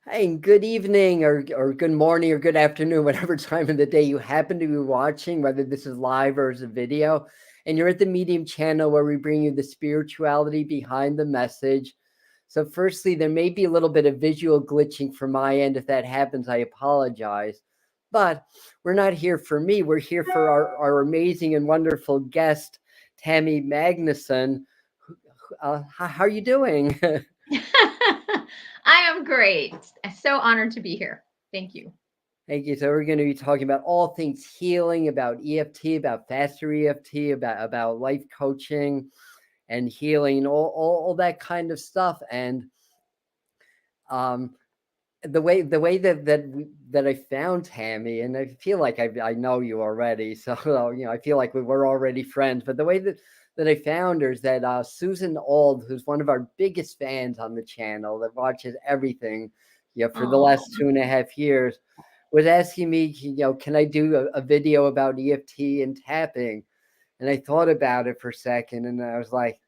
Hey, good evening or good morning or good afternoon, whatever time of the day you happen to be watching, whether this is live or as a video. And you're at the Medium channel where we bring you the spirituality behind the message. So firstly, there may be a little bit of visual glitching from my end. If that happens, I apologize. But we're not here for me. We're here for our amazing and wonderful guest, Tammy Magnuson. How are you doing? I am great. So honored to be here. Thank you. Thank you. So we're going to be talking about all things healing, about EFT, about faster EFT, about life coaching and healing, all that kind of stuff. And um, the way that I found Tammy, and I feel like I know you already, so I feel like we were already friends. But the way that I found her is that Susan Auld, who's one of our biggest fans on the channel, that watches everything, for the Oh, last 2.5 years, was asking me, can I do a video about EFT and tapping? And I thought about it for a second, and I was like,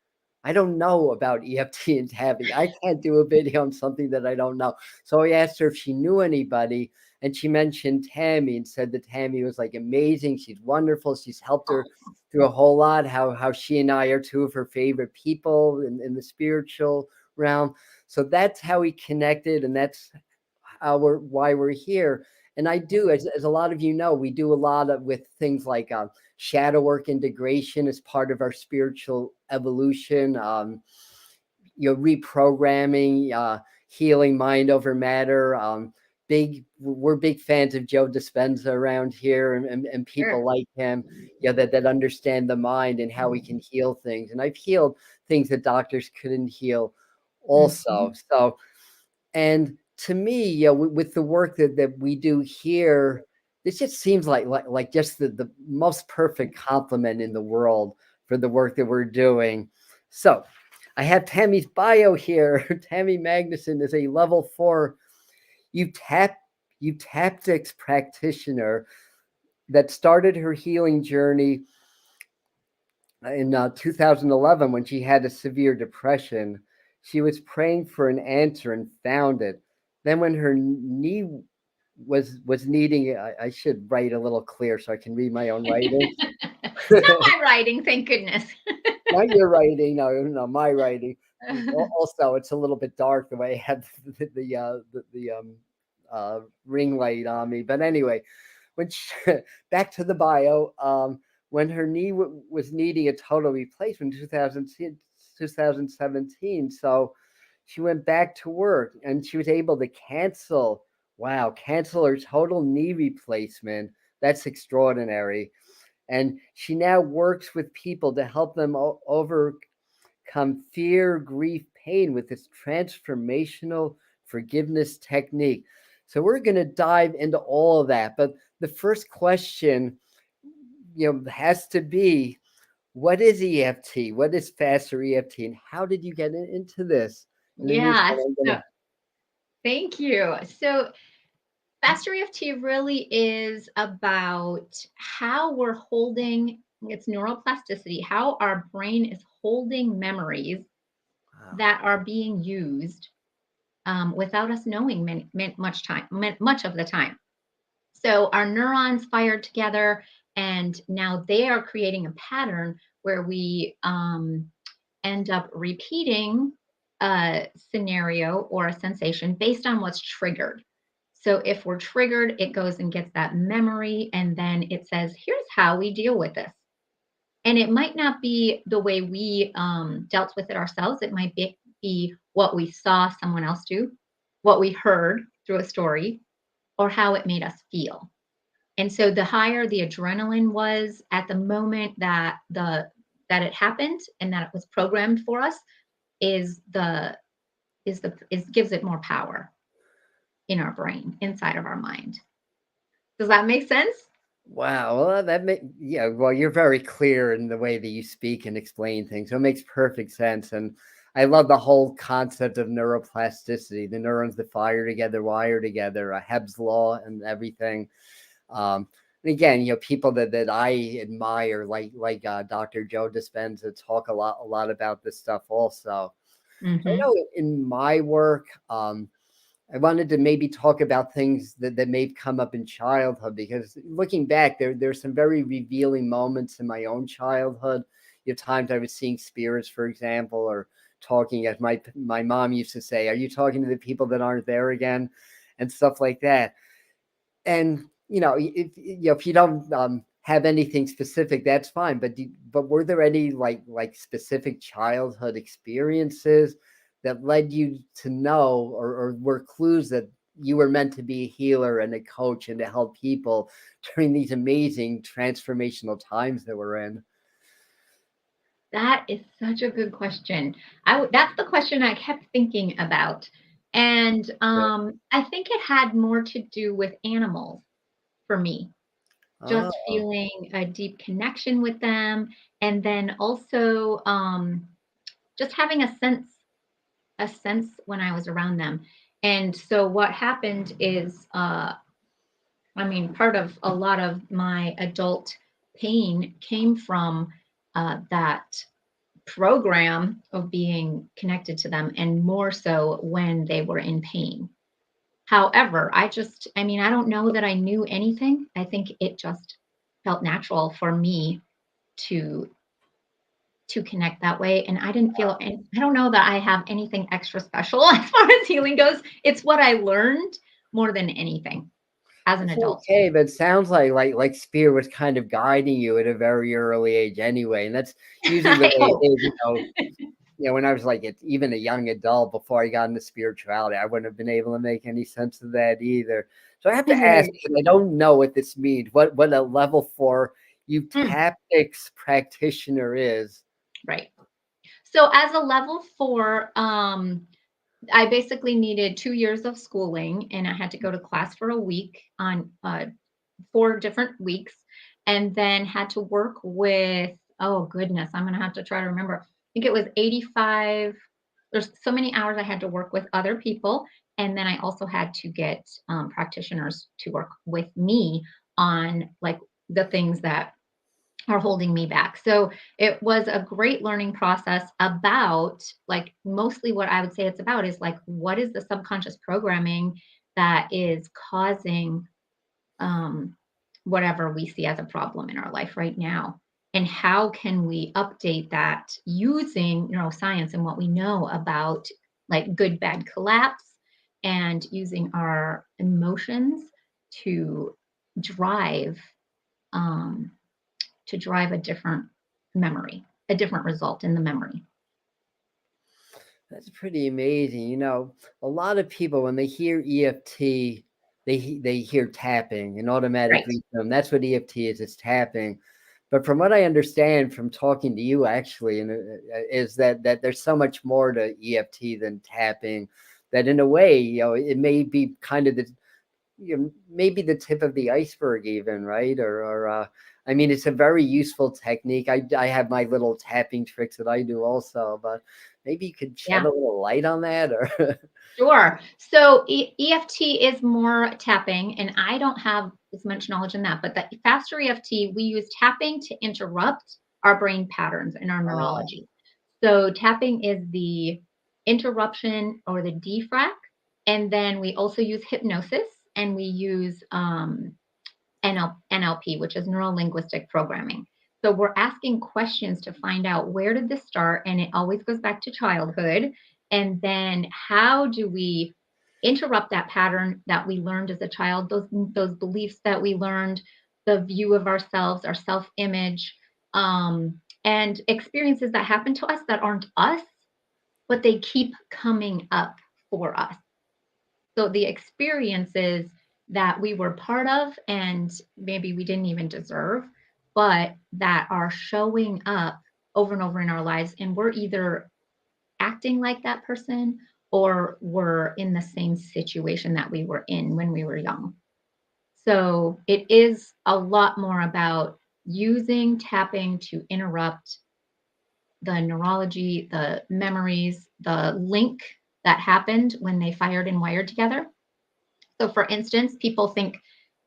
I don't know about EFT and tapping. I can't do a video on something that I don't know. So I asked her if she knew anybody, and she mentioned Tammy and said that Tammy was like amazing. She's wonderful. She's helped her through a whole lot. How she and I are two of her favorite people in the spiritual realm. So that's how we connected, and that's why we're here. And I do, as a lot of you know, we do a lot of with things like shadow work integration as part of our spiritual evolution. Reprogramming, healing mind over matter. We're big fans of Joe Dispenza around here, and people sure. like him, that understand the mind and how we can heal things. And I've healed things that doctors couldn't heal, also. Mhm. So, and to me, with the work that we do here, this just seems like just the most perfect compliment in the world for the work that we're doing. So I have Tammy's bio here. Tammy Magnuson is a level 4 tap eutaptics practitioner that started her healing journey in 2011 when she had a severe depression. She was praying for an answer and found it. Then, when her knee was needing, I should write a little clear so I can read my own writing. Not my writing, thank goodness. Not your writing, no, my writing. Also, it's a little bit dark the way I have the ring light on me. But anyway, when she, back to the bio, when her knee was needing a total replacement in 2017, so she went back to work and she was able to cancel her total knee replacement. That's extraordinary. And she now works with people to help them overcome fear, grief, pain with this transformational forgiveness technique. So we're going to dive into all of that. But the first question, has to be, what is EFT? What is faster EFT? And how did you get into this? And then usually Yeah. I'm So going thank you. So FasterEFT really is about how we're holding its neuroplasticity, how our brain is holding memories wow. that are being used without us knowing much of the time. So our neurons fired together, and now they are creating a pattern where we end up repeating a scenario or a sensation based on what's triggered. So if we're triggered, it goes and gets that memory, and then it says, here's how we deal with this. And it might not be the way we dealt with it ourselves. It might be what we saw someone else do, what we heard through a story, or how it made us feel. And so the higher the adrenaline was at the moment that it happened and that it was programmed for us is the is gives it more power in our brain, inside of our mind. Does that make sense? Wow. Well, yeah. Well, you're very clear in the way that you speak and explain things, so it makes perfect sense. And I love the whole concept of neuroplasticity. The neurons that fire together, wire together. Hebb's law and everything. And again, people that I admire, like Dr. Joe Dispenza, talk a lot about this stuff. Also, I Mm-hmm. know in my work, I wanted to maybe talk about things that may have come up in childhood, because looking back, there's some very revealing moments in my own childhood. You have times I was seeing spirits, for example, or talking, as my mom used to say, "Are you talking to the people that aren't there again?" and stuff like that. And if you don't have anything specific, that's fine. But were there any like specific childhood experiences that led you to know, or were clues that you were meant to be a healer and a coach and to help people during these amazing transformational times that we're in? That is such a good question. That's the question I kept thinking about. And Yeah. I think it had more to do with animals for me, just Oh, feeling a deep connection with them. And then also just having a sense when I was around them. And so what happened is, I mean, part of a lot of my adult pain came from that program of being connected to them, and more so when they were in pain. However, I mean, I don't know that I knew anything. I think it just felt natural for me to connect that way, and I didn't feel, and I don't know that I have anything extra special as far as healing goes. It's what I learned more than anything as an that's adult. okay, but it sounds like spirit was kind of guiding you at a very early age anyway, and that's usually the I way hope. it is. When I was like even a young adult, before I got into spirituality, I wouldn't have been able to make any sense of that either. So I have to ask, Right. and I don't know what this means, what a level 4 Mm, eutaptics practitioner is. right. So as a level 4, I basically needed 2 years of schooling, and I had to go to class for a week on 4 different weeks, and then had to work with, oh goodness, I'm gonna have to try to remember. I think it was 85. There's so many hours I had to work with other people, and then I also had to get practitioners to work with me on like the things that are holding me back. So it was a great learning process about, like, mostly what I would say it's about is like, what is the subconscious programming that is causing um, whatever we see as a problem in our life right now? And how can we update that using neuroscience and what we know about like good bad collapse, and using our emotions to drive um, a different memory, a different result in the memory. That's pretty amazing. A lot of people, when they hear EFT, they hear tapping and Right. automatically assume that's what EFT is. It's tapping. But from what I understand from talking to you, actually, and is that there's so much more to EFT than tapping. That in a way, it may be kind of maybe the tip of the iceberg, even, right? Or I mean, it's a very useful technique. I have my little tapping tricks that I do also, but maybe you could shed Yeah. a little light on that, or Sure. So EFT is more tapping, and I don't have as much knowledge in that. But the faster EFT, we use tapping to interrupt our brain patterns and our oh, neurology. So tapping is the interruption or the defrag, and then we also use hypnosis, and we use NLP, which is neuro linguistic programming. So we're asking questions to find out, where did this start? And it always goes back to childhood. And then how do we interrupt that pattern that we learned as a child, those beliefs that we learned, the view of ourselves, our self-image, and experiences that happen to us that aren't us, but they keep coming up for us. So the experiences that we were part of and maybe we didn't even deserve, but that are showing up over and over in our lives. And we're either acting like that person, or we're in the same situation that we were in when we were young. So it is a lot more about using tapping to interrupt the neurology, the memories, the link that happened when they fired and wired together. So, for instance, people think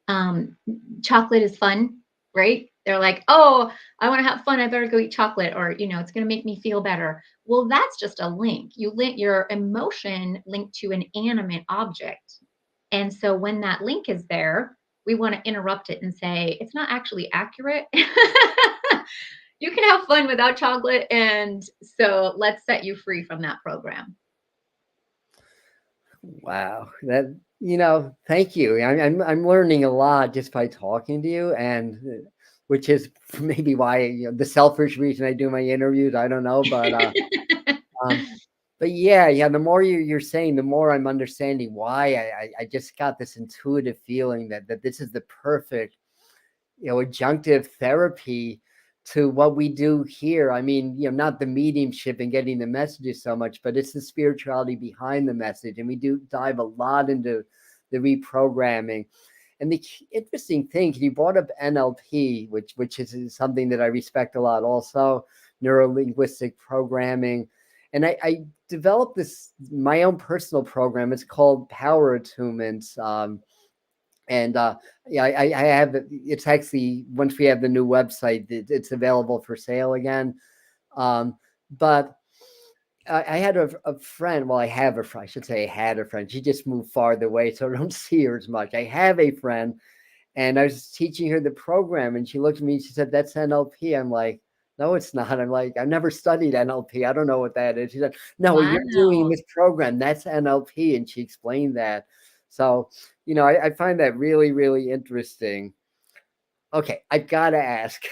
um, chocolate is fun, right? They're like, oh, I want to have fun. I better go eat chocolate, or, it's going to make me feel better. Well, that's just a link. You link your emotion linked to an animate object. And so when that link is there, we want to interrupt it and say, it's not actually accurate. You can have fun without chocolate. And so let's set you free from that program. Wow, thank you. I'm learning a lot just by talking to you, and which is maybe why, the selfish reason I do my interviews. I don't know, but yeah, the more you're saying, the more I'm understanding why I just got this intuitive feeling that this is the perfect, adjunctive therapy to what we do here. I mean, not the mediumship and getting the messages so much, but it's the spirituality behind the message. And we do dive a lot into the reprogramming. And the interesting thing, you brought up NLP, which is something that I respect a lot also, neuro-linguistic programming. And I developed my own personal program. It's called Power Attunements. And yeah, I have, it's actually, once we have the new website, it's available for sale again. But I had a friend. Well, I have a friend. I should say I had a friend. She just moved farther away, so I don't see her as much. I have a friend, and I was teaching her the program, and she looked at me and she said, "That's NLP." I'm like, "No, it's not." I'm like, "I've never studied NLP. I don't know what that is." She said, "No, you're doing Wow. this program. That's NLP." And she explained that. So, I find that really, really interesting. Okay, I've got to ask.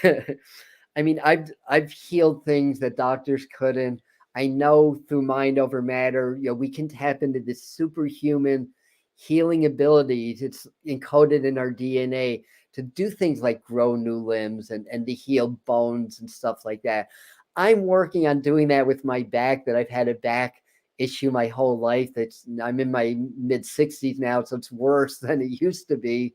I mean, I've healed things that doctors couldn't. I know through mind over matter, we can tap into this superhuman healing abilities. It's encoded in our DNA to do things like grow new limbs and to heal bones and stuff like that. I'm working on doing that with my back, that I've had a back issue my whole life. I'm in my mid 60s now, so it's worse than it used to be.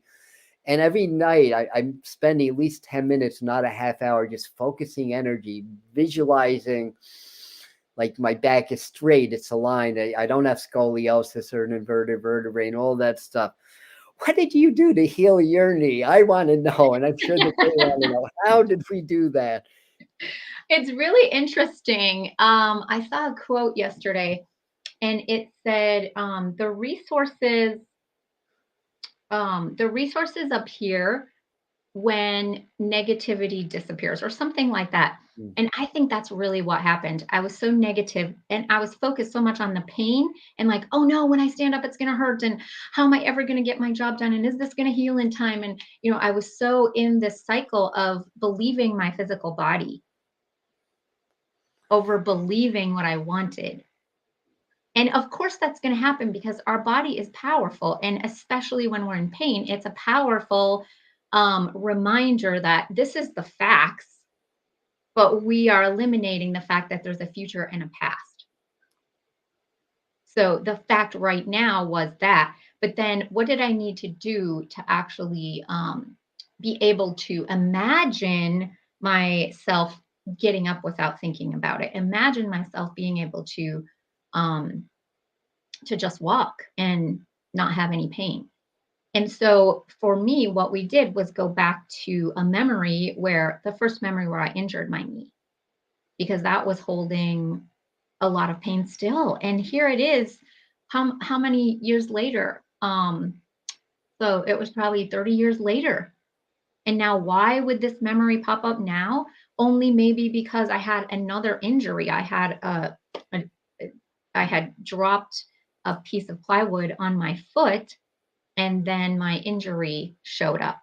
And every night I'm spending at least 10 minutes, not a half hour, just focusing energy, visualizing like my back is straight, it's aligned. I don't have scoliosis or an inverted vertebrae and all that stuff. What did you do to heal your knee? I want to know. And I'm sure that they want to know. How did we do that? It's really interesting. I saw a quote yesterday, and it said, the resources appear when negativity disappears, or something like that. Mm. And I think that's really what happened. I was so negative, and I was focused so much on the pain and like, oh no, when I stand up, it's going to hurt. And how am I ever going to get my job done? And is this going to heal in time? And, I was so in this cycle of believing my physical body over believing what I wanted. And of course, that's going to happen because our body is powerful. And especially when we're in pain, it's a powerful reminder that this is the facts, but we are eliminating the fact that there's a future and a past. So the fact right now was that. But then what did I need to do to actually be able to imagine myself getting up without thinking about it? Imagine myself being able um, to just walk and not have any pain. And so for me, what we did was go back to a memory, where the first memory where I injured my knee, because that was holding a lot of pain still. And here it is, how many years later? So it was probably 30 years later. And now why would this memory pop up now? Only maybe because I had another injury. I had dropped a piece of plywood on my foot, and then my injury showed up.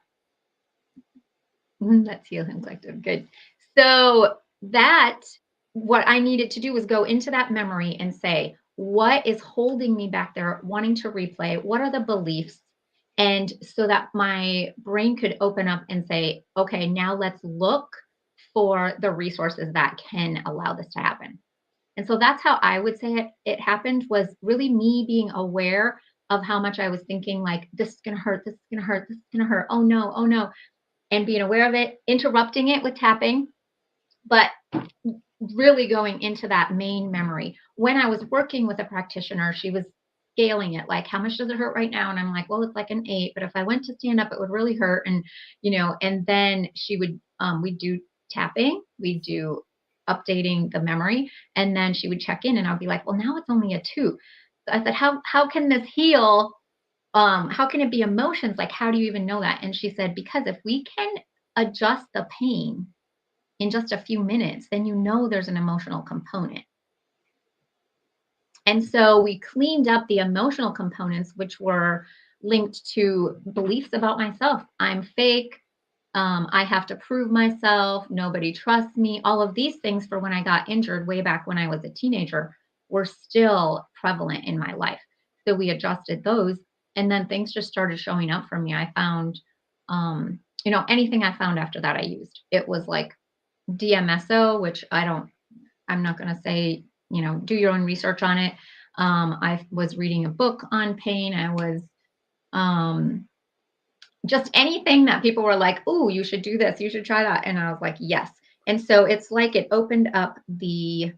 That's healing collective. Good. So what I needed to do was go into that memory and say, what is holding me back there, wanting to replay? What are the beliefs? And so that my brain could open up and say, okay, now let's look for the resources that can allow this to happen. And so that's how I would say it happened, was really me being aware of how much I was thinking, like, this is going to hurt, this is going to hurt, this is going to hurt. Oh no, oh no. And being aware of it, interrupting it with tapping, but really going into that main memory. When I was working with a practitioner, she was scaling it, like, how much does it hurt right now? And I'm like, well, it's like an 8, but if I went to stand up, it would really hurt. And, and then she would, we'd do tapping, we'd do updating the memory, and then she would check in and I'd be like, well, now it's only a 2. So I said, how can this heal? How can it be emotions? Like, how do you even know that? And she said, because if we can adjust the pain in just a few minutes, then there's an emotional component. And so we cleaned up the emotional components, which were linked to beliefs about myself. I'm fake. I have to prove myself. Nobody trusts me. All of these things for when I got injured way back when I was a teenager were still prevalent in my life. So we adjusted those, and then things just started showing up for me. I found, anything I found after that I used. It was like DMSO, which I'm not going to say, do your own research on it. I was reading a book on pain. I was just anything that people were like, oh, you should do this, you should try that. And I was like, yes. And so it's like it opened up the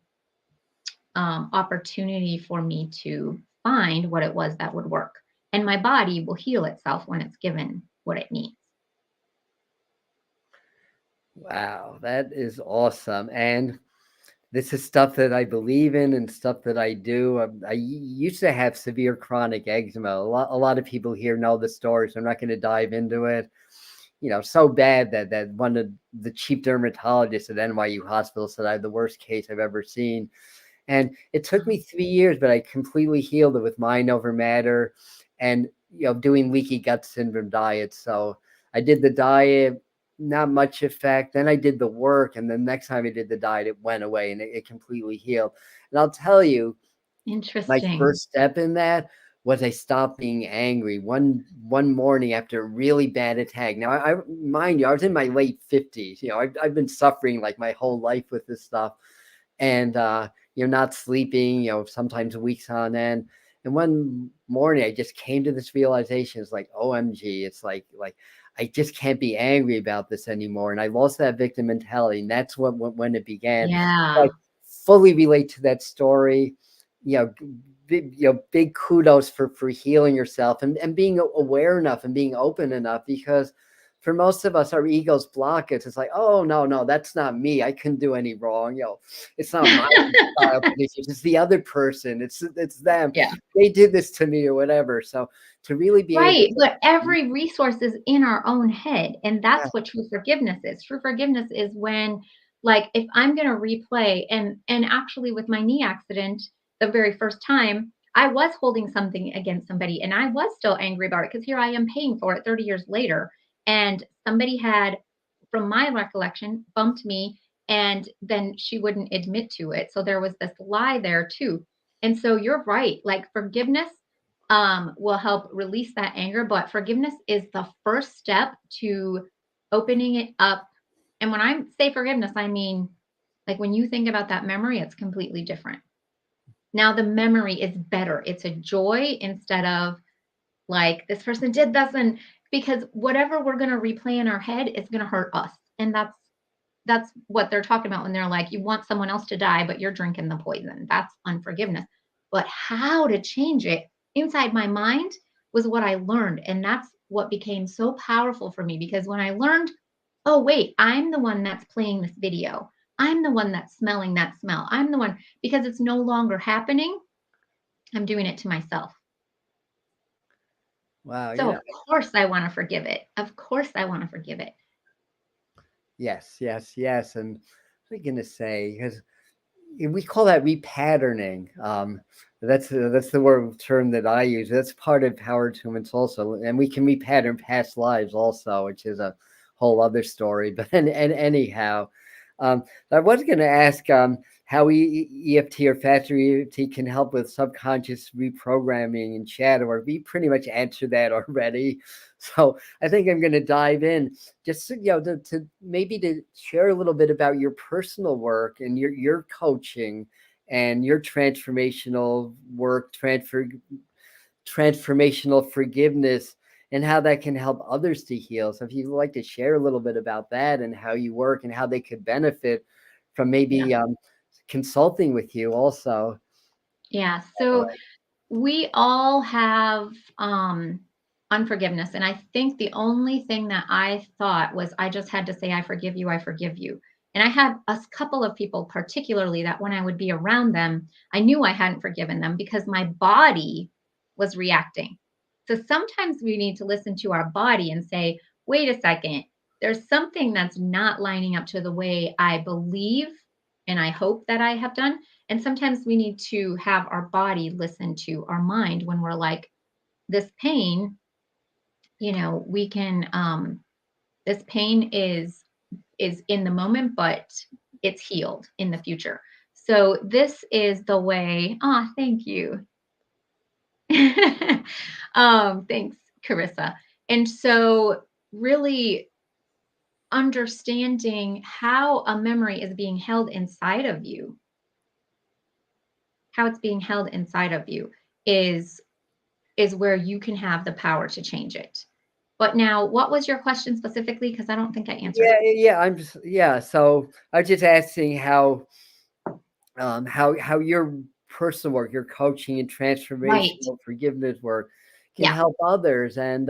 opportunity for me to find what it was that would work. And my body will heal itself when it's given what it needs. Wow, that is awesome. And this is stuff that I believe in and stuff that I do. I used to have severe chronic eczema. A lot of people here know the story, so I'm not going to dive into it. So bad that one of the chief dermatologists at NYU Hospital said I had the worst case I've ever seen. And it took me 3 years, but I completely healed it with mind over matter and, doing leaky gut syndrome diets. So I did the diet, not much effect. Then I did the work. And the next time I did the diet, it went away and it completely healed. And I'll tell you, my first step in that was I stopped being angry one morning after a really bad attack. Now, mind you, I was in my late 50s. I've been suffering like my whole life with this stuff. And, not sleeping, sometimes weeks on end. And one morning I just came to this realization. It's like, OMG, it's like I just can't be angry about this anymore. And I lost that victim mentality. And that's when it began. Yeah. So I fully relate to that story. Big kudos for healing yourself and being aware enough and being open enough, because for most of us, our egos block it. It's like, oh, no, that's not me. I couldn't do any wrong. It's not my style. It's the other person. It's them. Yeah. They did this to me or whatever. So to really be right. able to, But every resource is in our own head. And that's what true forgiveness is. True forgiveness is when, like, if I'm going to replay and actually with my knee accident, the very first time I was holding something against somebody and I was still angry about it because here I am paying for it 30 years later. And somebody had, from my recollection, bumped me and then she wouldn't admit to it. So there was this lie there too. And so you're right. Like forgiveness will help release that anger, but forgiveness is the first step to opening it up. And when I say forgiveness, I mean, like when you think about that memory, it's completely different. Now the memory is better. It's a joy instead of like this person did this, and because whatever we're going to replay in our head is going to hurt us. And that's what they're talking about when they're like, you want someone else to die, but you're drinking the poison. That's unforgiveness. But how to change it inside my mind was what I learned. And that's what became so powerful for me, because when I learned, oh, wait, I'm the one that's playing this video. I'm the one that's smelling that smell. I'm the one, because it's no longer happening. I'm doing it to myself. wow. So of course I want to forgive it. Of course I want to forgive it. Yes. And what am I going to say? Because we call that repatterning. That's the term that I use. That's part of Power Attunements also, and we can repattern past lives also, which is a whole other story. But anyhow, I was going to ask how EFT or FasterEFT can help with subconscious reprogramming and shadow, or we pretty much answered that already. So I think I'm going to dive in just to maybe to share a little bit about your personal work and your coaching and your transformational work, transformational forgiveness, and how that can help others to heal. So if you'd like to share a little bit about that and how you work and how they could benefit from maybe consulting with you also. Yeah. So We all have unforgiveness. And I think the only thing that I thought was I just had to say, I forgive you, I forgive you. And I had a couple of people, particularly, that when I would be around them, I knew I hadn't forgiven them because my body was reacting. So sometimes we need to listen to our body and say, wait a second, there's something that's not lining up to the way I believe and I hope that I have done. And sometimes we need to have our body listen to our mind when we're like, this pain, we can this pain is in the moment, but it's healed in the future. So this is the way. Ah, thank you. Thanks, Carissa. And so really understanding how a memory is being held inside of you, how it's being held inside of you is where you can have the power to change it. But now, what was your question specifically? Because I don't think I answered it. Yeah. So I was just asking how your personal work, your coaching and Right. transformational forgiveness work can Yeah. help others. And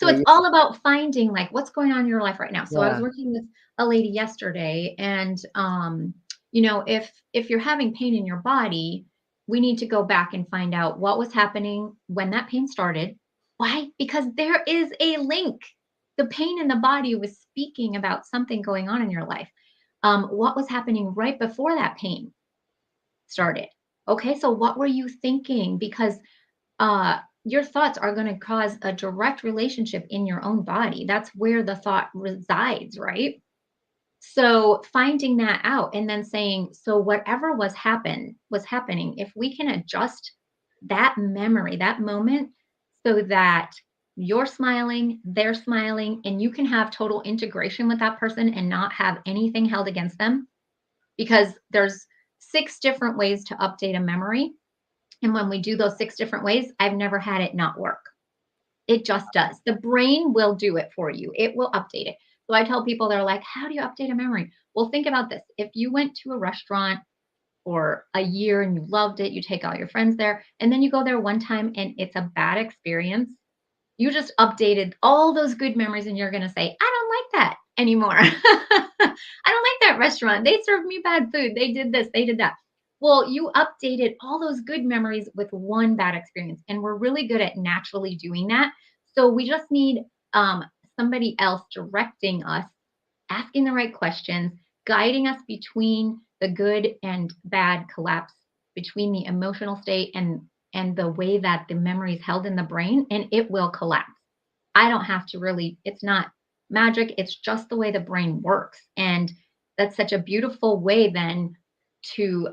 So it's all about finding like what's going on in your life right now. So I was yeah, working with a lady yesterday, and if you're having pain in your body, we need to go back and find out what was happening when that pain started. Why? Because there is a link. The pain in the body was speaking about something going on in your life. What was happening right before that pain started? Okay, so what were you thinking? Because your thoughts are going to cause a direct relationship in your own body. That's where the thought resides, right? So finding that out and then saying, so whatever was happening, if we can adjust that memory, that moment, so that you're smiling, they're smiling, and you can have total integration with that person and not have anything held against them, because there's 6 different ways to update a memory. And when we do those 6 different ways, I've never had it not work. It just does. The brain will do it for you. It will update it. So I tell people, they're like, how do you update a memory? Well, think about this. If you went to a restaurant for a year and you loved it, you take all your friends there, and then you go there one time and it's a bad experience, you just updated all those good memories and you're going to say, I don't like that anymore. I don't like that restaurant. They served me bad food. They did this, they did that. Well, you updated all those good memories with one bad experience. And we're really good at naturally doing that. So we just need somebody else directing us, asking the right questions, guiding us between the good and bad collapse, between the emotional state and the way that the memory is held in the brain, and it will collapse. I don't have to really, it's not magic, it's just the way the brain works. And that's such a beautiful way then to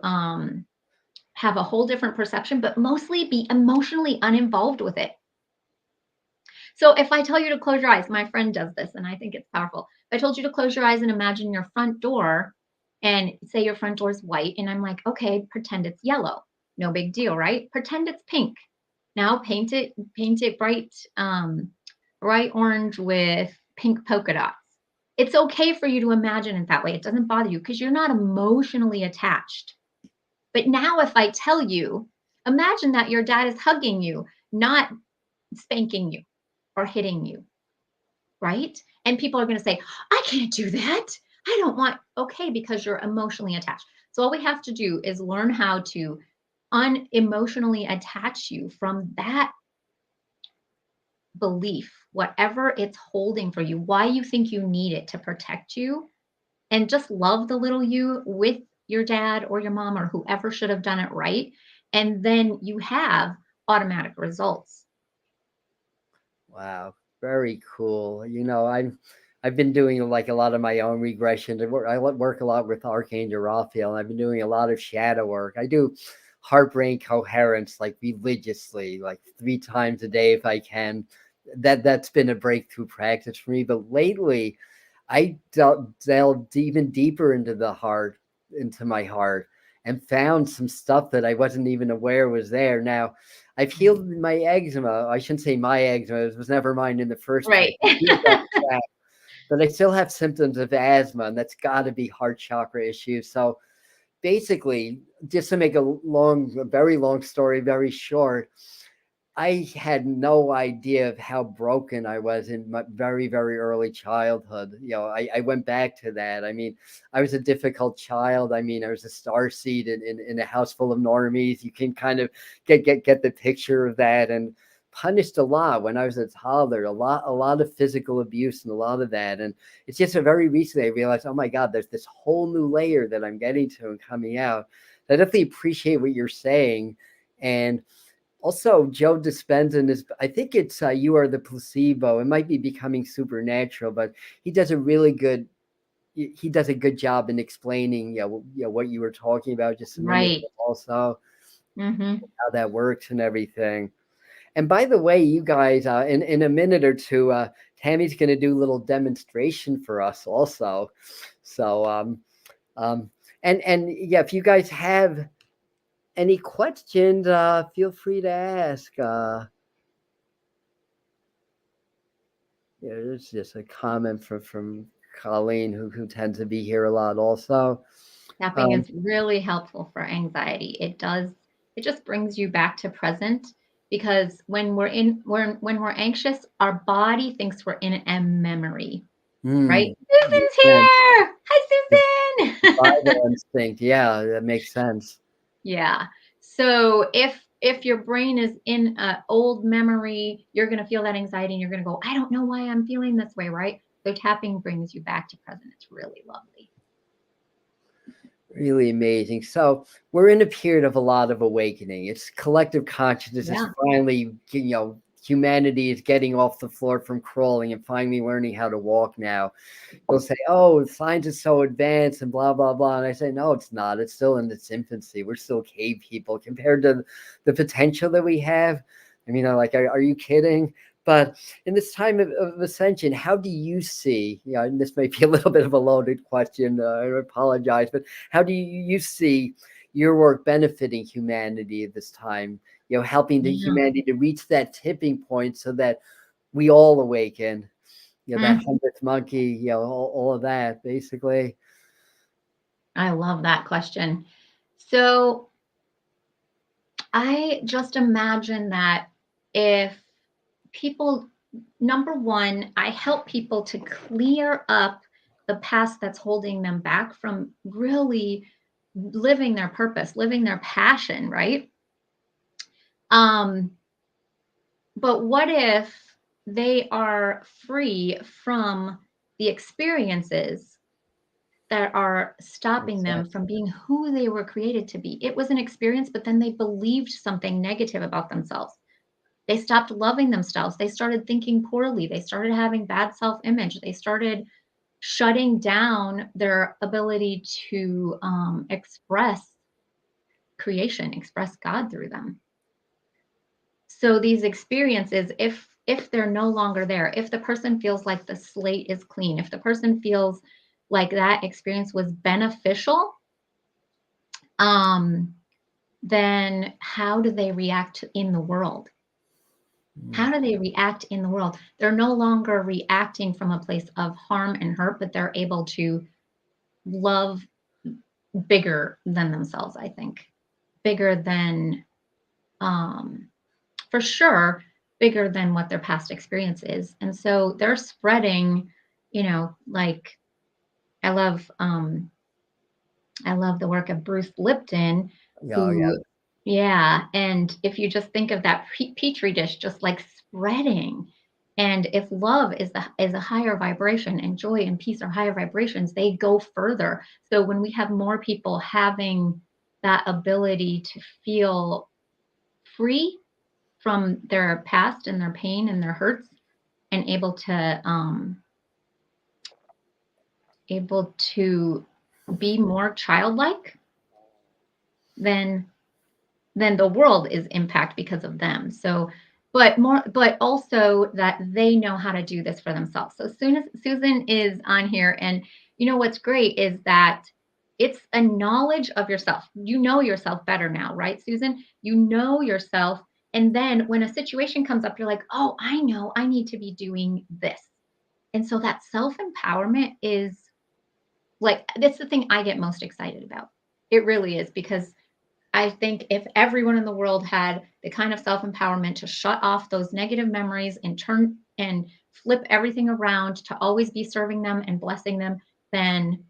have a whole different perception, but mostly be emotionally uninvolved with it. So if I tell you to close your eyes, my friend does this and I think it's powerful. If I told you to close your eyes and imagine your front door, and say your front door is white, and I'm like, okay, pretend it's yellow. No big deal, right? Pretend it's pink. Now paint it bright orange with pink polka dots. It's okay for you to imagine it that way. It doesn't bother you because you're not emotionally attached. But now if I tell you, imagine that your dad is hugging you, not spanking you or hitting you, right? And people are going to say, I can't do that. I don't want, okay, because you're emotionally attached. So all we have to do is learn how to unemotionally attach you from that belief, whatever it's holding for you, why you think you need it to protect you, and just love the little you with your dad or your mom or whoever should have done it right. And then you have automatic results. wow, very cool. I've been doing like a lot of my own regression. I work a lot with Archangel Raphael, and I've been doing a lot of shadow work. I do heart brain coherence like religiously, like 3 times a day if I can. That's been a breakthrough practice for me. But lately, I delved even deeper into into my heart, and found some stuff that I wasn't even aware was there. Now, I've healed my eczema. I shouldn't say my eczema; it was never mine in the first place. Right. I healed that crap, but I still have symptoms of asthma, and that's got to be heart chakra issues. So basically, just to make a very long story very short, I had no idea of how broken I was in my very, very early childhood. I went back to that. I mean, I was a difficult child. I mean, I was a starseed in a house full of normies. You can kind of get the picture of that, and punished a lot when I was a toddler, a lot of physical abuse and a lot of that. And it's just a very recently I realized, oh my God, there's this whole new layer that I'm getting to and coming out. I definitely appreciate what you're saying. And also, Joe Dispenza is, I think it's You Are the Placebo. It might be Becoming Supernatural, but he does a really good, he does a good job in explaining, what you were talking about just a minute Right. ago, also Mm-hmm. how that works and everything. And by the way, you guys, in a minute or two, Tammy's going to do a little demonstration for us also. So, um, and yeah, if you guys have any questions, feel free to ask. Yeah, there's just a comment from Colleen, who tends to be here a lot also. Tapping Um, is really helpful for anxiety. It just brings you back to present, because when we're anxious, our body thinks we're in a memory, right? Makes Susan's sense. here. The Hi, Susan. survival instinct. Yeah, that makes sense. Yeah. So if your brain is in an old memory, you're going to feel that anxiety and you're going to go, I don't know why I'm feeling this way, right? So tapping brings you back to present. It's really lovely. Really amazing. So we're in a period of a lot of awakening. It's collective consciousness is Yeah. finally, humanity is getting off the floor from crawling and finally learning how to walk now. They'll say, oh, science is so advanced and blah, blah, blah. And I say, no, it's not. It's still in its infancy. We're still cave people compared to the potential that we have. I mean, are you kidding? But in this time of ascension, how do you see, and this may be a little bit of a loaded question, I apologize, but how do you see your work benefiting humanity at this time, helping the Yeah. humanity to reach that tipping point so that we all awaken? That Mm, 100th monkey, all of that, basically. I love that question. So I just imagine that if people, number one, I help people to clear up the past that's holding them back from really living their purpose, living their passion, right? Um, but what if they are free from the experiences that are stopping them from Exactly. being who they were created to be? It was an experience, but then they believed something negative about themselves. They stopped loving themselves. They started thinking poorly. They started having bad self image. They started shutting down their ability to express creation, express God through them. So these experiences, if they're no longer there, if the person feels like the slate is clean, if the person feels like that experience was beneficial, um, then how do they react in the world? How do they react in the world? They're no longer reacting from a place of harm and hurt, but they're able to love bigger than themselves, I think. Bigger than, um, for sure, bigger than what their past experience is. And so they're spreading, like I love um I love the work of Bruce Lipton, Yeah, yeah. who, yeah, and if you just think of that petri dish just like spreading, and if love is a higher vibration and joy and peace are higher vibrations, they go further. So when we have more people having that ability to feel free from their past and their pain and their hurts, and able to be more childlike, then the world is impact because of them. So, but also that they know how to do this for themselves. So soon as Susan is on here, and what's great is that it's a knowledge of yourself. You know yourself better now, right, Susan? You know yourself. And then when a situation comes up, you're like, oh, I know I need to be doing this. And so that self empowerment is like, that's the thing I get most excited about. It really is, because I think if everyone in the world had the kind of self-empowerment to shut off those negative memories and turn and flip everything around to always be serving them and blessing them, then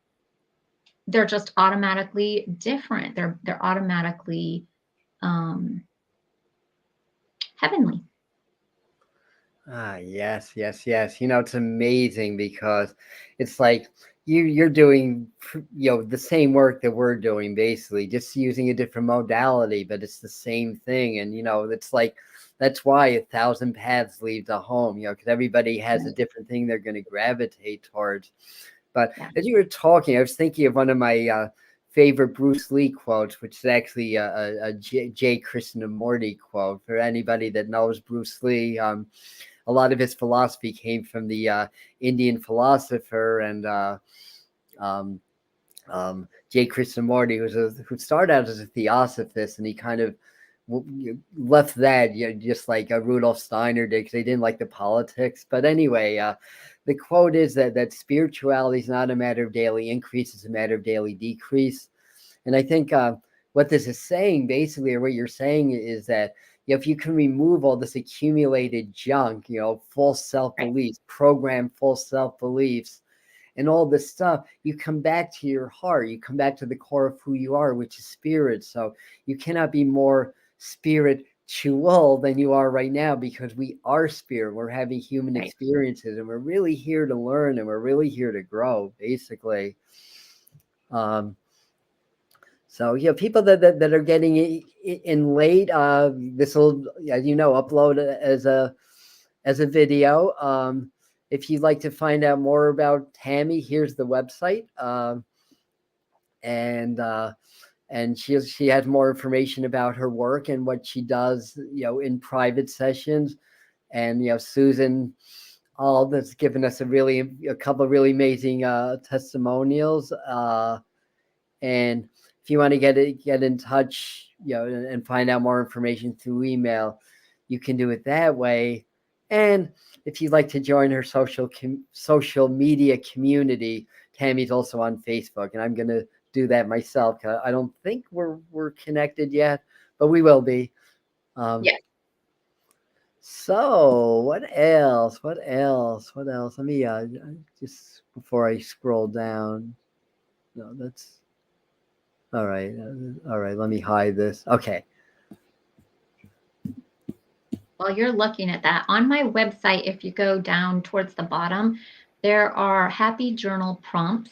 they're just automatically different. They're automatically um, heavenly. Ah, yes, yes, yes. It's amazing because it's like you're doing the same work that we're doing, basically, just using a different modality, but it's the same thing. And it's like that's why 1,000 paths lead to home, because everybody has a different thing they're going to gravitate towards. But Yeah. as you were talking, I was thinking of one of my favorite Bruce Lee quotes, which is actually a J. Krishnamurti quote. For anybody that knows Bruce Lee, a lot of his philosophy came from the Indian philosopher and J. Krishnamurti, who started out as a theosophist, and he kind of left that, just like Rudolf Steiner did, because they didn't like the politics. But anyway, the quote is that spirituality is not a matter of daily increase; it's a matter of daily decrease. And I think what this is saying, basically, or what you're saying, is that if you can remove all this accumulated junk, false self-beliefs, program false self-beliefs, and all this stuff, you come back to your heart. You come back to the core of who you are, which is spirit. So you cannot be more spiritual than you are right now, because we are spirit. We're having human experiences, and we're really here to learn, and we're really here to grow, basically. So people that are getting in late, this will, as upload as a video. If you'd like to find out more about Tammy, here's the website, and she has more information about her work and what she does, in private sessions. And Susan Ald has given us a couple of really amazing testimonials. And if you want to get in touch, and find out more information through email, you can do it that way. And if you'd like to join her social media community, Tammy's also on Facebook, and I'm going to do that myself. I don't think we're connected yet, but we will be. Yes. So what else? Let me just, before I scroll down. No, that's all right. Let me hide this. Okay. While you're looking at that, on my website, if you go down towards the bottom, there are happy journal prompts.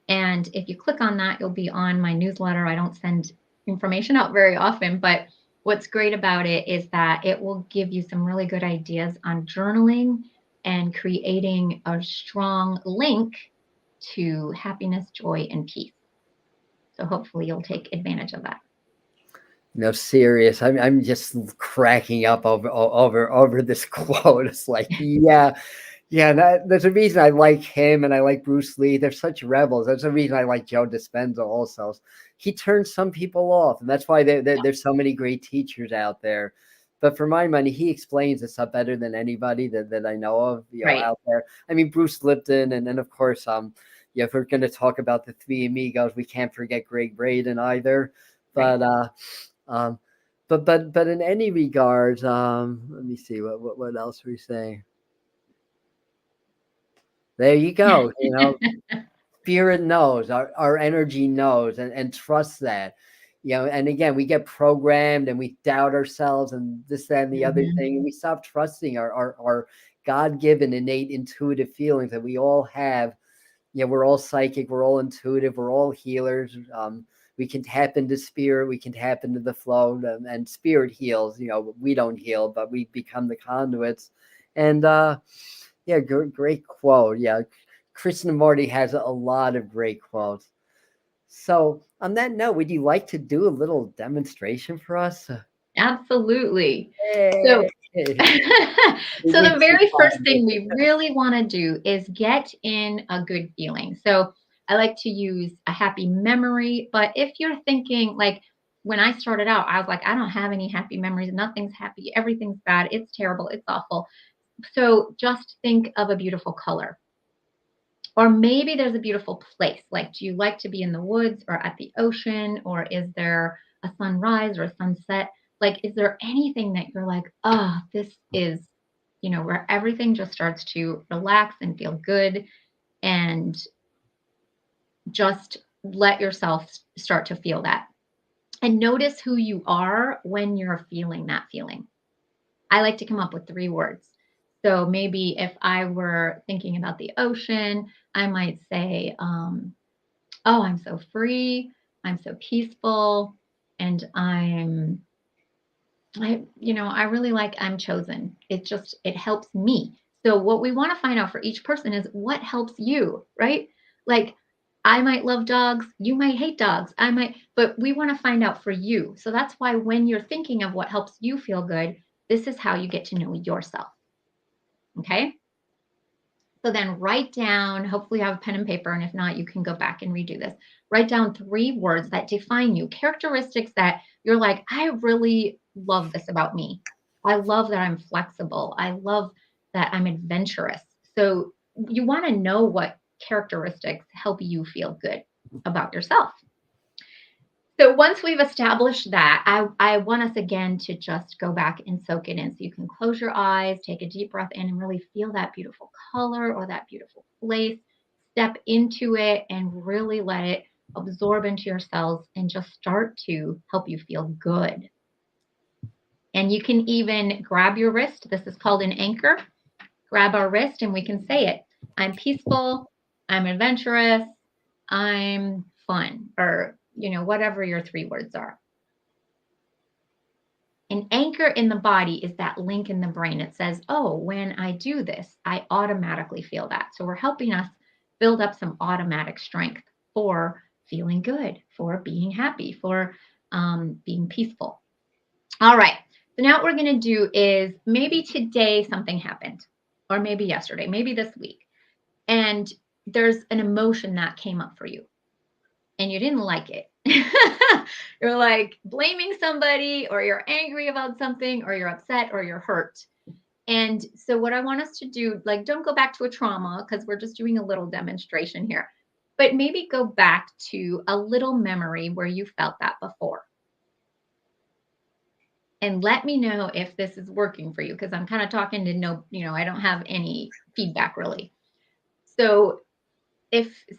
And if you click on that, you'll be on my newsletter. I don't send information out very often, but what's great about it is that it will give you some really good ideas on journaling and creating a strong link to happiness, joy, and peace. So hopefully you'll take advantage of that. No, serious. I'm just cracking up over this quote. It's like, yeah. There's a reason I like him, and I like Bruce Lee. They're such rebels. There's a reason I like Joe Dispenza also. He turns some people off, and that's why there's so many great teachers out there. But for my money, he explains this stuff better than anybody that I know of, out there. I mean, Bruce Lipton, and then of course, if we're going to talk about the three amigos, we can't forget Greg Braden either. But but in any regards, let me see what else we say. There you go. Spirit knows, our energy knows, and trust that. And again, we get programmed and we doubt ourselves and this, that, and the other thing. And we stop trusting our God-given innate intuitive feelings that we all have. We're all psychic, we're all intuitive, we're all healers. We can tap into spirit, we can tap into the flow, and spirit heals. We don't heal, but we become the conduits. And great quote. Krishnamurti has a lot of great quotes. So on that note, would you like to do a little demonstration for us? Absolutely. Hey. So the very first thing we really want to do is get in a good feeling. So I like to use a happy memory, but if you're thinking, like when I started out, I was like, I don't have any happy memories. Nothing's happy. Everything's bad. It's terrible. It's awful. So just think of a beautiful color. Or maybe there's a beautiful place. Like, do you like to be in the woods or at the ocean? Or is there a sunrise or a sunset? Like, is there anything that you're like, oh, this is, where everything just starts to relax and feel good, and just let yourself start to feel that. And notice who you are when you're feeling that feeling. I like to come up with 3 words. So maybe if I were thinking about the ocean, I might say, oh, I'm so free, I'm so peaceful, and I really like I'm chosen. It helps me. So what we want to find out for each person is what helps you, right? Like, I might love dogs, you might hate dogs, but we want to find out for you. So that's why when you're thinking of what helps you feel good, this is how you get to know yourself. Okay? So then write down, hopefully you have a pen and paper, and if not, you can go back and redo this. Write down 3 words that define you, characteristics that you're like, I really love this about me. I love that I'm flexible. I love that I'm adventurous. So you want to know what characteristics help you feel good about yourself. So once we've established that, I want us again to just go back and soak it in. So you can close your eyes, take a deep breath in, and really feel that beautiful color or that beautiful place. Step into it and really let it absorb into your cells and just start to help you feel good. And you can even grab your wrist. This is called an anchor. Grab our wrist and we can say it. I'm peaceful. I'm adventurous. I'm fun, or whatever your 3 words are. An anchor in the body is that link in the brain. It says, oh, when I do this, I automatically feel that. So we're helping us build up some automatic strength for feeling good, for being happy, for being peaceful. All right. So now what we're going to do is maybe today something happened, or maybe yesterday, maybe this week, and there's an emotion that came up for you and you didn't like it. You're like blaming somebody, or you're angry about something, or you're upset, or you're hurt. And so what I want us to do, like, don't go back to a trauma, because we're just doing a little demonstration here, but maybe go back to a little memory where you felt that before. And let me know if this is working for you, because I'm kind of talking to I don't have any feedback really. So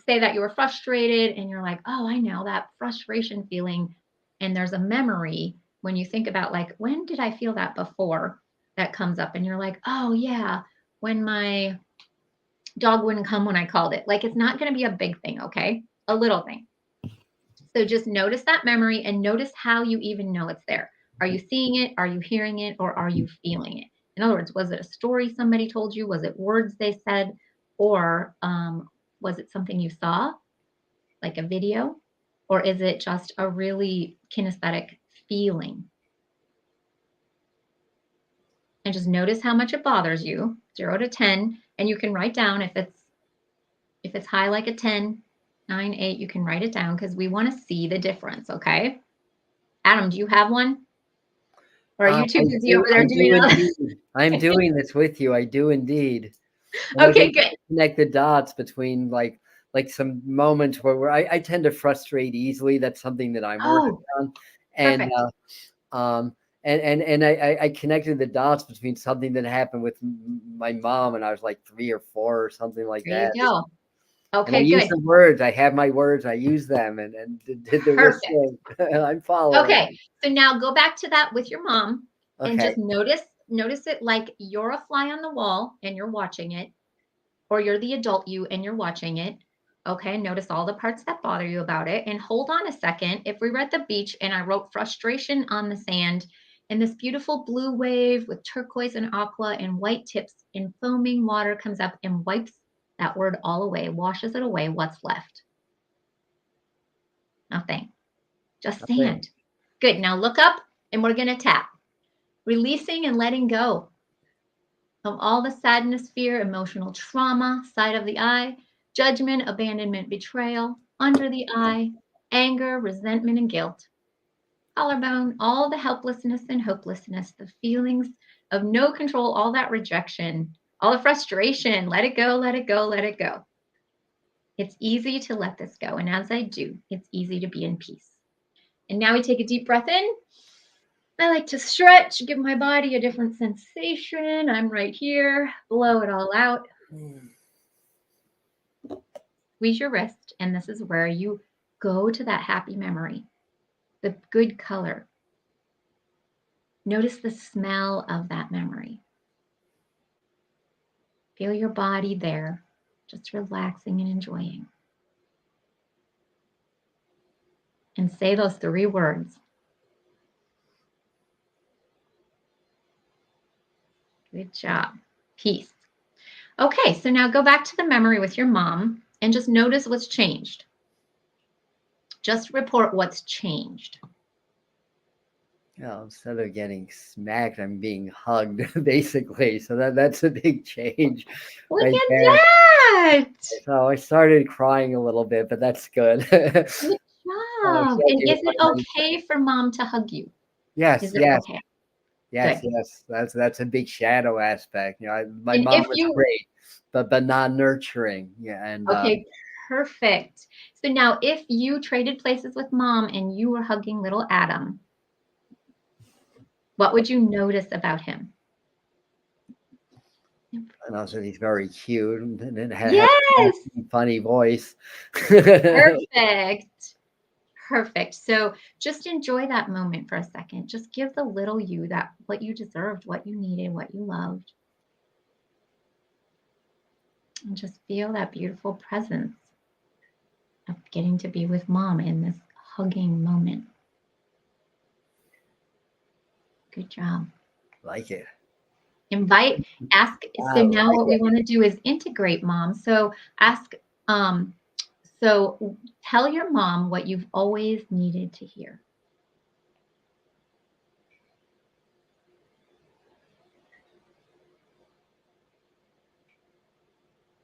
say that you were frustrated and you're like, oh, I know that frustration feeling. And there's a memory when you think about, like, when did I feel that before, that comes up and you're like, oh yeah, when my dog wouldn't come when I called it. Like, it's not going to be a big thing. Okay. A little thing. So just notice that memory and notice how you even know it's there. Are you seeing it? Are you hearing it? Or are you feeling it? In other words, was it a story somebody told you? Was it words they said? Or was it something you saw, like a video? Or is it just a really kinesthetic feeling? And just notice how much it bothers you, 0 to 10. And you can write down if it's high, like a 10, 9, 8, you can write it down, because we want to see the difference. Okay. Adam, do you have one? Or are you too busy over there doing it? I'm doing this with you. I do indeed. Okay, good. Connect the dots between like some moments where I tend to frustrate easily. That's something that I'm working on. And and I connected the dots between something that happened with my mom, and I was like 3 or 4 or something like that. There you go. Okay, and I use the words. I have my words. I use them and did the wrist thing. I'm following. Okay, so now go back to that with your mom and just notice it like you're a fly on the wall and you're watching it, or you're the adult you and you're watching it. Okay, notice all the parts that bother you about it, and hold on a second. If we were at the beach and I wrote frustration on the sand, and this beautiful blue wave with turquoise and aqua and white tips and foaming water comes up and wipes that word all away, washes it away, what's left? Nothing. Just sand. Good. Now look up and we're going to tap. Releasing and letting go of all the sadness, fear, emotional trauma, side of the eye, judgment, abandonment, betrayal, under the eye, anger, resentment, and guilt. Collarbone, all the helplessness and hopelessness, the feelings of no control, all that rejection, all the frustration. Let it go, let it go, let it go. It's easy to let this go. And as I do, it's easy to be in peace. And now we take a deep breath in. I like to stretch, give my body a different sensation. I'm right here. Blow it all out. Squeeze your wrist. And this is where you go to that happy memory, the good color. Notice the smell of that memory. Feel your body there, just relaxing and enjoying. And say those 3 words. Good job. Peace. Okay, so now go back to the memory with your mom and just notice what's changed. Just report what's changed. Instead of getting smacked, I'm being hugged, basically. So that's a big change. Look right at there. that. So I started crying a little bit, but that's good. Good job. And is it okay for mom to hug you? Yes, Is it yes. okay? Yes, Good. yes. That's a big shadow aspect. My And mom if was you great, but not nurturing. Yeah, and Okay, perfect. So now if you traded places with mom and you were hugging little Adam, what would you notice about him? and also he's very cute and has Yes. a funny voice. Perfect. Perfect. So just enjoy that moment for a second. Just give the little you that what you deserved, what you needed, what you loved. And just feel that beautiful presence of getting to be with mom in this hugging moment. Good job. Like it. Invite, ask. So now like what we want to do is integrate mom. So ask, so tell your mom what you've always needed to hear.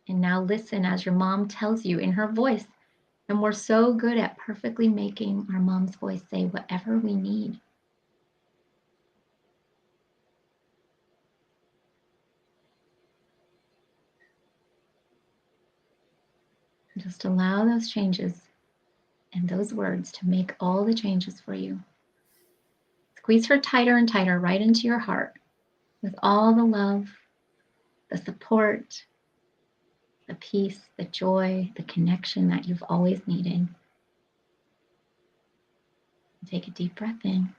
And now listen as your mom tells you in her voice. And we're so good at perfectly making our mom's voice say whatever we need. Just allow those changes and those words to make all the changes for you. Squeeze her tighter and tighter right into your heart with all the love, the support, the peace, the joy, the connection that you've always needed. Take a deep breath in.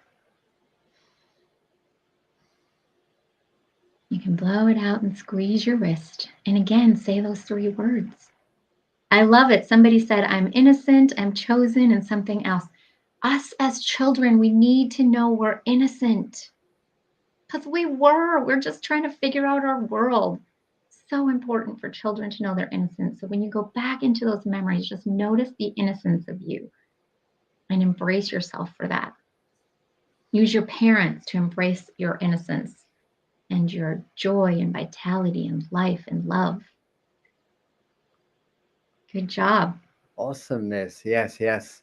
You can blow it out and squeeze your wrist. And again, say those 3 words. I love it. Somebody said, I'm innocent, I'm chosen, and something else. Us as children, we need to know we're innocent. Because we're just trying to figure out our world. So important for children to know they're innocent. So when you go back into those memories, just notice the innocence of you and embrace yourself for that. Use your parents to embrace your innocence and your joy and vitality and life and love. Good job. Awesomeness. Yes, yes.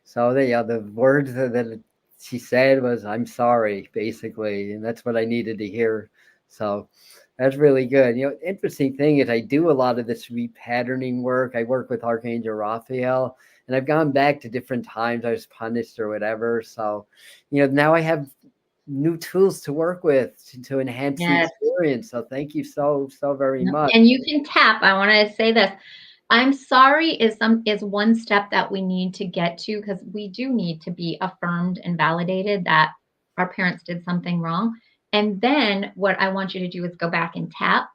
So the words that she said was, I'm sorry, basically. And that's what I needed to hear. So that's really good. Interesting thing is I do a lot of this repatterning work. I work with Archangel Raphael, and I've gone back to different times I was punished or whatever. So, now I have new tools to work with to enhance the experience. So thank you so very much. And you can tap. I want to say this. I'm sorry is one step that we need to get to, because we do need to be affirmed and validated that our parents did something wrong. And then what I want you to do is go back and tap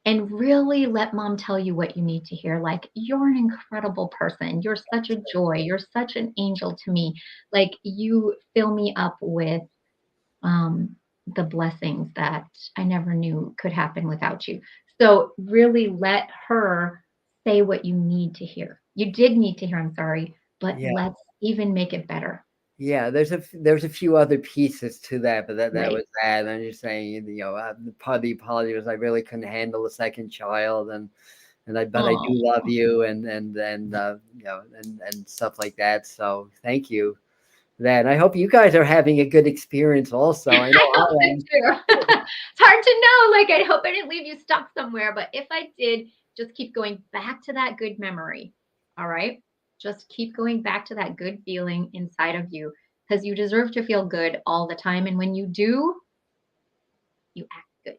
and really let mom tell you what you need to hear. Like, you're an incredible person. You're such a joy. You're such an angel to me. Like, you fill me up with the blessings that I never knew could happen without you. So really let her say what you need to hear. You did need to hear, I'm sorry, but let's even make it better. Yeah, there's a few other pieces to that, but that Right. was that. I'm just saying, part of the apology was I really couldn't handle a second child, but I do love you, and stuff like that. So thank you for that. And I hope you guys are having a good experience also. I know I hope so too. It's hard to know. Like, I hope I didn't leave you stuck somewhere, but if I did, just keep going back to that good memory. All right. Just keep going back to that good feeling inside of you, because you deserve to feel good all the time. And when you do, you act good.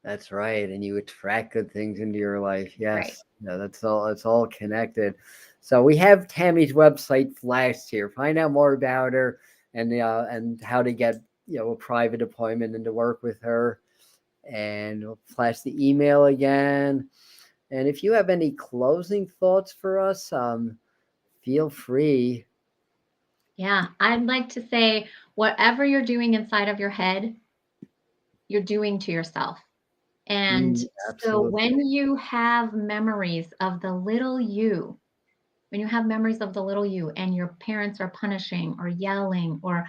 That's right. And you attract good things into your life. Right. Yes. No, that's all. It's all connected. So we have Tammy's website flashed here. Find out more about her and how to get a private appointment and to work with her. And we'll flash the email again. And if you have any closing thoughts for us, feel free. Yeah. I'd like to say, whatever you're doing inside of your head, you're doing to yourself. And so Absolutely. when you have memories of the little you, when you have memories of the little you and your parents are punishing or yelling or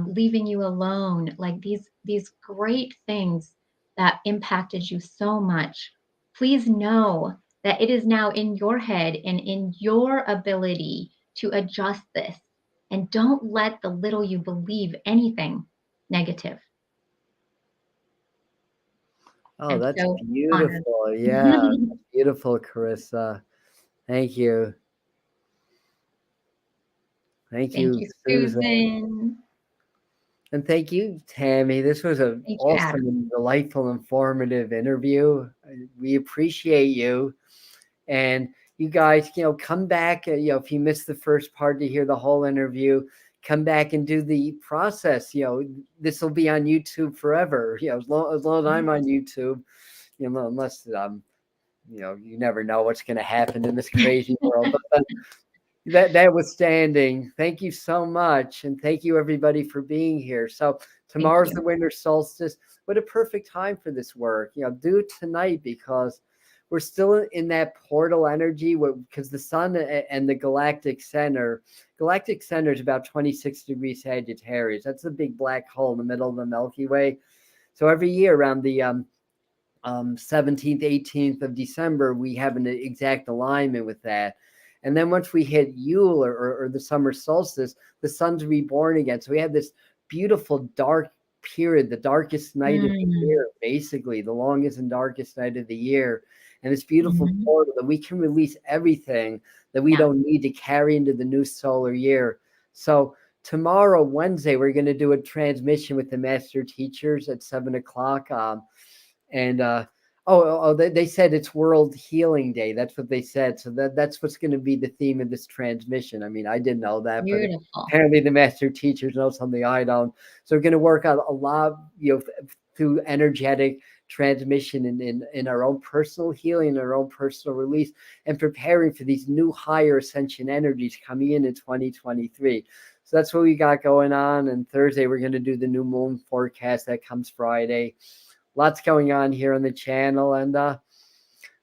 leaving you alone, like these great things that impacted you so much, please know that it is now in your head and in your ability to adjust this. And don't let the little you believe anything negative. Oh, I'm that's so honored. beautiful. Yeah, that's beautiful, Carissa. Thank you. Thank Thank you, you, Susan. Susan. And thank you, Tammy. This was an Thank you, awesome Adam. and delightful, informative interview. We appreciate you. And you guys, come back. If you missed the first part to hear the whole interview, come back and do the process. This will be on YouTube forever. As long as I'm on YouTube, unless you never know what's going to happen in this crazy world. But that withstanding, thank you so much, and thank you everybody for being here. So Thank tomorrow's you. the winter solstice. What a perfect time for this work. Do it tonight, because we're still in that portal energy, because the sun and the galactic center is about 26 degrees Sagittarius. That's the big black hole in the middle of the Milky Way. So every year around the 17th, 18th of December, we have an exact alignment with that. And then once we hit Yule or the summer solstice, the sun's reborn again. So we have this beautiful dark period, the darkest night of the year, basically the longest and darkest night of the year. And this beautiful portal that we can release everything that we don't need to carry into the new solar year. So tomorrow, Wednesday, we're going to do a transmission with the master teachers at 7:00. And they said it's World Healing Day. That's what they said. So that's what's going to be the theme of this transmission. I mean, I didn't know that, but Beautiful. apparently the master teachers know something I don't. So we're going to work out a lot, through energetic transmission in our own personal healing, our own personal release, and preparing for these new higher ascension energies coming in 2023. So that's what we got going on. And Thursday, we're going to do the new moon forecast that comes Friday. Lots going on here on the channel, and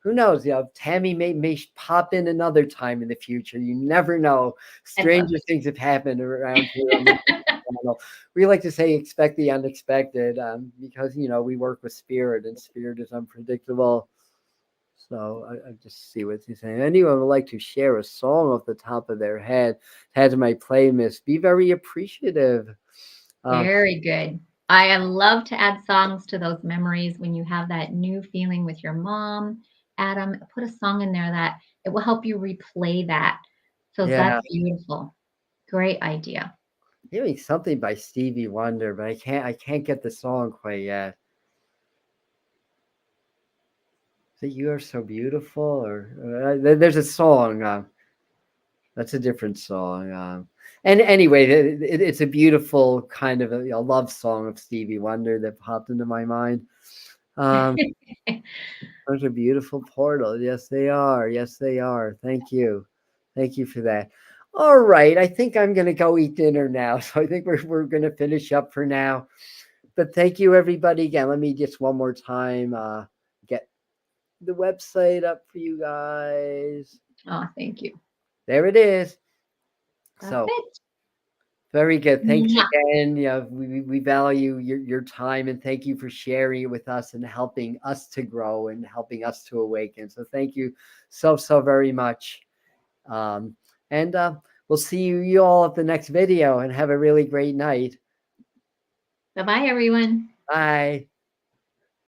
who knows? Tammy may pop in another time in the future. You never know. Stranger things have happened around here on the channel. We like to say expect the unexpected, because we work with spirit, and spirit is unpredictable. So I just see what he's saying. Anyone would like to share a song off the top of their head, add to my playlist, be very appreciative. Very good. I love to add songs to those memories when you have that new feeling with your mom. Adam, put a song in there that it will help you replay that. So Yeah. that's beautiful. Great idea. Maybe something by Stevie Wonder, but I can't get the song quite yet. Is it "You Are So Beautiful"? Or there's a song. That's a different song. And anyway, it's a beautiful kind of a love song of Stevie Wonder that popped into my mind. Those are beautiful portals. Yes, they are. Yes, they are. Thank you. Thank you for that. All right. I think I'm going to go eat dinner now. So I think we're going to finish up for now. But thank you, everybody. Again, let me just one more time get the website up for you guys. Oh, thank you. There it is. That's So it. very good. Thanks Mwah. again. We value your time, and thank you for sharing it with us and helping us to grow and helping us to awaken. So thank you so very much. And we'll see you all at the next video, and have a really great night. Bye-bye, everyone. Bye.